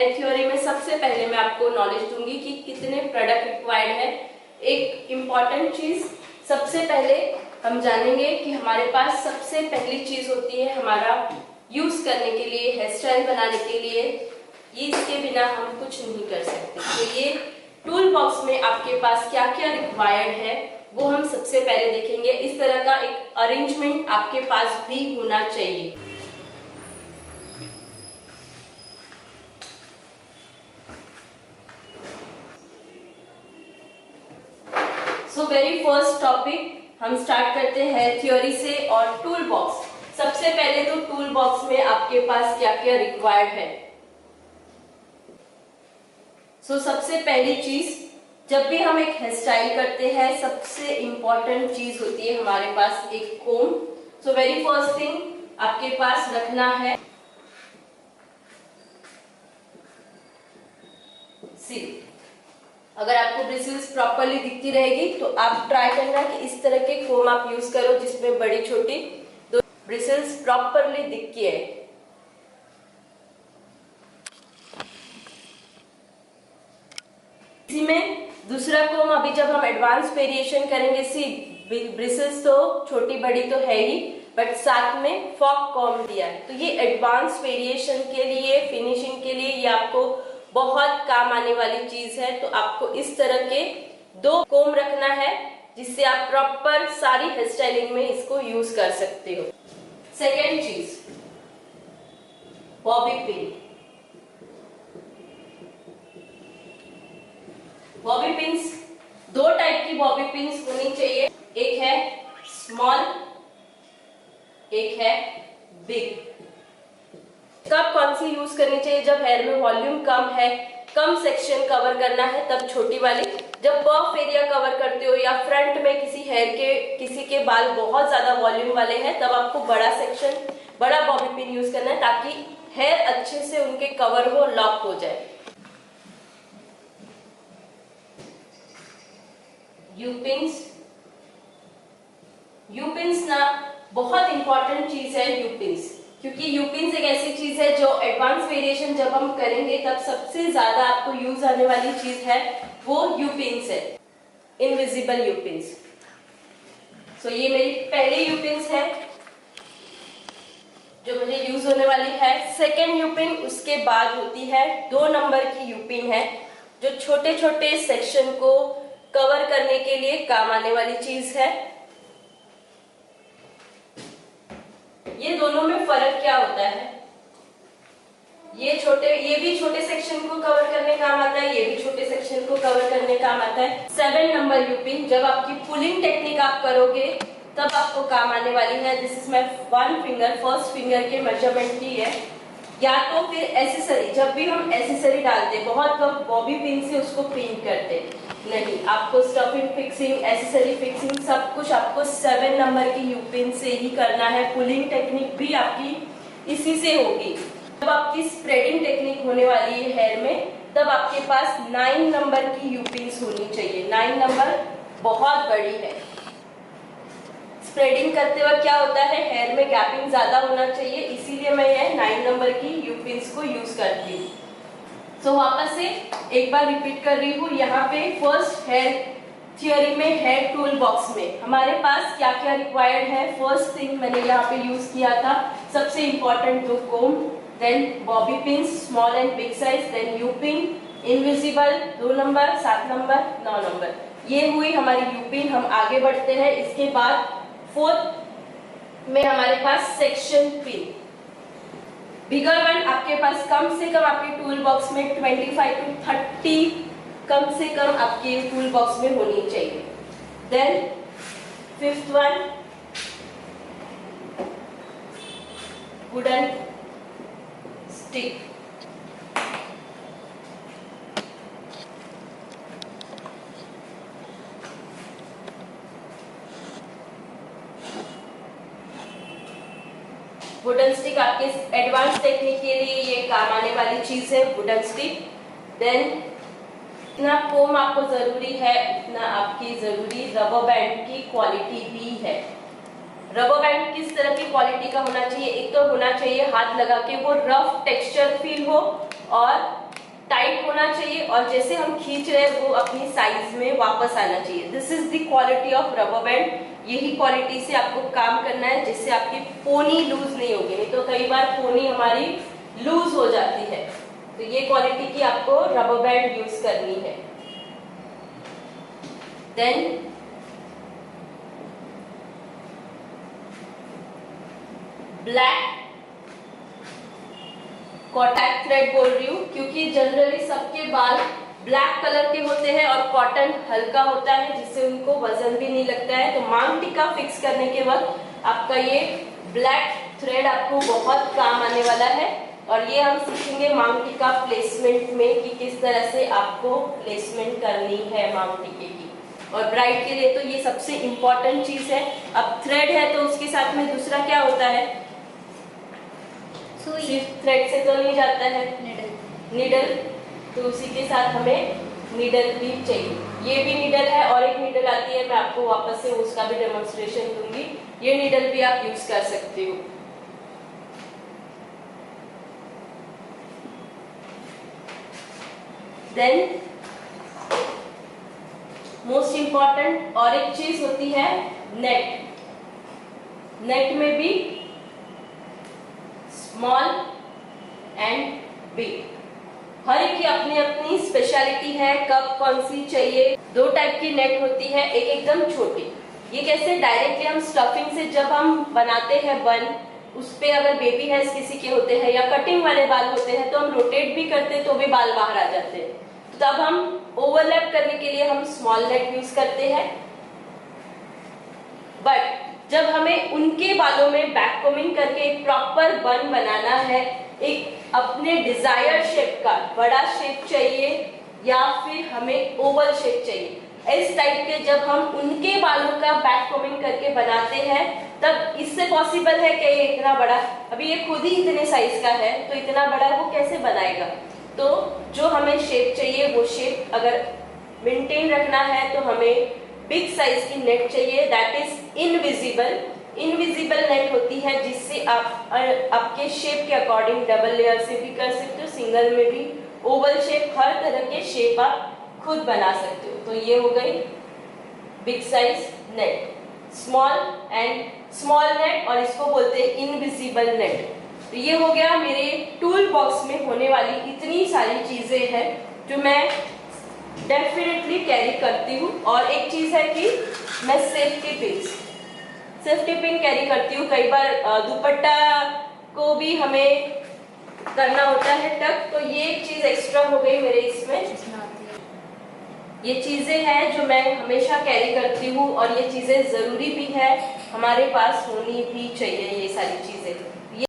Theory में सबसे पहले मैं आपको नॉलेज दूंगी कि कितने प्रोडक्ट रिक्वायर्ड है। एक इम्पॉर्टेंट चीज सबसे पहले हम जानेंगे कि हमारे पास सबसे पहली चीज होती है हमारा यूज करने के लिए, हेयर स्टाइल बनाने के लिए। ये इसके बिना हम कुछ नहीं कर सकते। तो ये टूल बॉक्स में आपके पास क्या क्या रिक्वायर्ड है वो हम सबसे पहले देखेंगे। इस तरह का एक अरेंजमेंट आपके पास भी होना चाहिए। सो वेरी फर्स्ट टॉपिक हम स्टार्ट करते हैं हेयर थ्योरी से और टूल बॉक्स। सबसे पहले तो टूल बॉक्स में आपके पास क्या क्या रिक्वायर्ड है। सो सबसे पहली चीज, जब भी हम एक हेयर स्टाइल करते हैं सबसे इंपॉर्टेंट चीज होती है हमारे पास एक कोम। सो वेरी फर्स्ट थिंग आपके पास रखना है सिल्क। अगर आपको ब्रिसल्स प्रॉपरली दिखती रहेगी तो आप ट्राई करना कि इस तरह के कोम आप यूज करो जिसमें बड़ी छोटी दो ब्रिसल्स प्रॉपरली दिखती है। इसी में दूसरा कोम, अभी जब हम एडवांस वेरिएशन करेंगे, ब्रिसल्स तो छोटी बड़ी तो है ही, बट साथ में फॉक कॉम दिया है। तो ये एडवांस वेरिएशन के लिए, फिनिशिंग के लिए ये आपको बहुत काम आने वाली चीज है। तो आपको इस तरह के दो कोम रखना है जिससे आप प्रॉपर सारी हेयर स्टाइलिंग में इसको यूज कर सकते हो। सेकेंड चीज, बॉबी पिन। बॉबी पिन्स, दो टाइप की बॉबी पिन्स होनी चाहिए। एक है स्मॉल, एक है बिग। कब कौन सी यूज करनी चाहिए? जब हेयर में वॉल्यूम कम है, कम सेक्शन कवर करना है तब छोटी वाली। जब पफ एरिया कवर करते हो या फ्रंट में किसी के बाल बहुत ज्यादा वॉल्यूम वाले हैं तब आपको बड़ा सेक्शन, बड़ा बॉबी पिन यूज करना है ताकि हेयर अच्छे से उनके कवर हो, लॉक हो जाए। यू पिन्स, यू पिन्स ना बहुत इंपॉर्टेंट चीज है यू पिन्स, क्योंकि यू पिन्स एक ऐसी चीज है जो एडवांस वेरिएशन जब हम करेंगे तब सबसे ज्यादा आपको यूज आने वाली चीज है वो यू पिन्स है, इनविजिबल यू पिन्स। सो ये मेरी पहली यू पिन्स है जो मुझे यूज होने वाली है। सेकेंड यू पिन उसके बाद होती है 2 नंबर की यू पिन है जो छोटे छोटे सेक्शन को कवर करने के लिए काम आने वाली चीज है। ये दोनों में फर्क क्या होता है? ये भी छोटे सेक्शन को कवर करने काम आता है, ये भी छोटे सेक्शन को कवर करने काम आता है। 7 नंबर यू पिन जब आपकी पुलिंग टेक्निक आप करोगे तब आपको काम आने वाली है। This is my 1 finger, first finger के मेजरमेंट की है। या तो फिर एसेसरी, जब भी हम एसेसरी डालते, बहुत लोग बॉबी पिन से उसको पिन करते, नहीं, आपको स्टफिंग फिक्सिंग, एसेसरी फिक्सिंग सब कुछ आपको 7 नंबर की यू पिन से ही करना है। पुलिंग टेक्निक भी आपकी इसी से होगी। जब आपकी स्प्रेडिंग टेक्निक होने वाली है हेयर में तब आपके पास 9 नंबर की यू पिन्स होनी चाहिए। 9 नंबर बहुत बड़ी है। स्प्रेडिंग करते वक्त क्या होता है, हेयर में गैपिंग ज्यादा होना चाहिए, इसीलिए मैं ये 9 नंबर की यू पिन्स को यूज करती हूँ। सो वापस से एक बार रिपीट कर रही हूँ, यहाँ पे फर्स्ट हेयर थ्योरी में हेयर टूल बॉक्स में हमारे पास क्या क्या रिक्वायर्ड है। फर्स्ट थिंग मैंने यहाँ पे यूज किया था सबसे important 2 comb, then bobby pin small and big size, then U pin invisible 2 number, 7 number, 9 number. ये हुई हमारी यू पिन। हम आगे बढ़ते हैं। इसके बाद फोर्थ में हमारे पास सेक्शन पिन। बिगर वन आपके पास कम से कम आपके टूल बॉक्स में 25 to 30 कम से कम आपके टूल बॉक्स में होनी चाहिए। Then fifth one, wooden stick. Wooden stick आपके एडवांस टेक्निक के लिए ये काम आने वाली चीज है, वुडन स्टिक। देन इतना कोम आपको जरूरी है उतना आपकी जरूरी रबर बैंड की क्वालिटी भी है। रबर बैंड किस तरह की क्वालिटी का होना चाहिए? एक तो होना चाहिए हाथ लगा के वो रफ टेक्सचर फील हो और टाइट होना चाहिए और जैसे हम खींच रहे हैं वो अपनी साइज में वापस आना चाहिए। This is the quality of rubber band. यही क्वालिटी से आपको काम करना है जिससे आपकी पोनी लूज नहीं होगी, नहीं तो कई बार पोनी हमारी लूज हो जाती है। तो ये क्वालिटी की आपको रबर बैंड यूज करनी है। देन ब्लैक कॉटन थ्रेड बोल रही हूँ क्योंकि जनरली सबके बाल ब्लैक कलर के होते हैं और कॉटन हल्का होता है जिससे उनको वजन भी नहीं लगता है। तो मांग टिक्का फिक्स करने के वक्त आपका ये ब्लैक थ्रेड आपको बहुत काम आने वाला है। और ये हम सीखेंगे मांग टिक्का प्लेसमेंट में कि किस तरह से आपको प्लेसमेंट करनी है मांग टिक्के की। और ब्राइड के लिए तो ये सबसे इम्पोर्टेंट चीज है। अब थ्रेड है तो उसके साथ में दूसरा क्या होता है, सिर्फ थ्रेड से तो नहीं जाता है, नीडल। तो उसी के साथ हमें नीडल भी चाहिए। ये भी नीडल है और एक नीडल आती है, मैं आपको वापस से उसका भी डेमोन्स्ट्रेशन दूंगी। ये नीडल भी आप यूज कर सकते हो। देन मोस्ट इंपॉर्टेंट और एक चीज होती है नेट। नेट में भी स्मॉल एंड बिग, हर एक की अपनी अपनी स्पेशलिटी है। कब कौन सी चाहिए। दो टाइप की नेट होती है, एक एकदम छोटी। ये कैसे, डायरेक्टली हम स्टफिंग से जब हम बनाते हैं बन, उस पे अगर बेबी हेयर्स किसी के होते हैं या कटिंग वाले बाल होते हैं तो हम रोटेट भी करते हैं तो भी बाल बाहर आ जाते हैं। तो तब हम ओवरलैप करने के लिए हम स्मॉल नेट यूज करते हैं। बट जब हमें उनके बालों में बैक कोमिंग करके एक प्रॉपर बन बनाना है, एक अपने डिजायर शेप का बड़ा शेप चाहिए या फिर हमें ओवल शेप चाहिए, इस टाइप के जब हम उनके बालों का बैक कोमिंग करके बनाते हैं तब इससे पॉसिबल है कि ये इतना बड़ा, अभी ये खुद ही इतने साइज का है तो इतना बड़ा वो कैसे बनाएगा। तो जो हमें शेप चाहिए वो शेप अगर मेंटेन रखना है तो हमें बिग साइज की नेट चाहिए, that is invisible. Invisible net होती है जिससे आप आपके शेप के अकॉर्डिंग डबल लेयर से भी कर सकते हो, सिंगल में भी, ओवल शेप, हर तरह के शेप आप खुद बना सकते हो। तो ये हो गई big size net, small net और इसको बोलते हैं इनविजिबल नेट। तो ये हो गया मेरे टूल बॉक्स में होने वाली इतनी सारी चीजें हैं जो मैं डेफिनेटली कैरी करती हूँ। और एक चीज है कि मैं सेफ्टी पिन कैरी करती हूँ। कई बार दुपट्टा को भी हमें करना होता है टक, तो ये एक चीज एक्स्ट्रा हो गई मेरे इसमें। ये चीजें हैं जो मैं हमेशा कैरी करती हूँ और ये चीजें जरूरी भी है, हमारे पास होनी भी चाहिए ये सारी चीजें।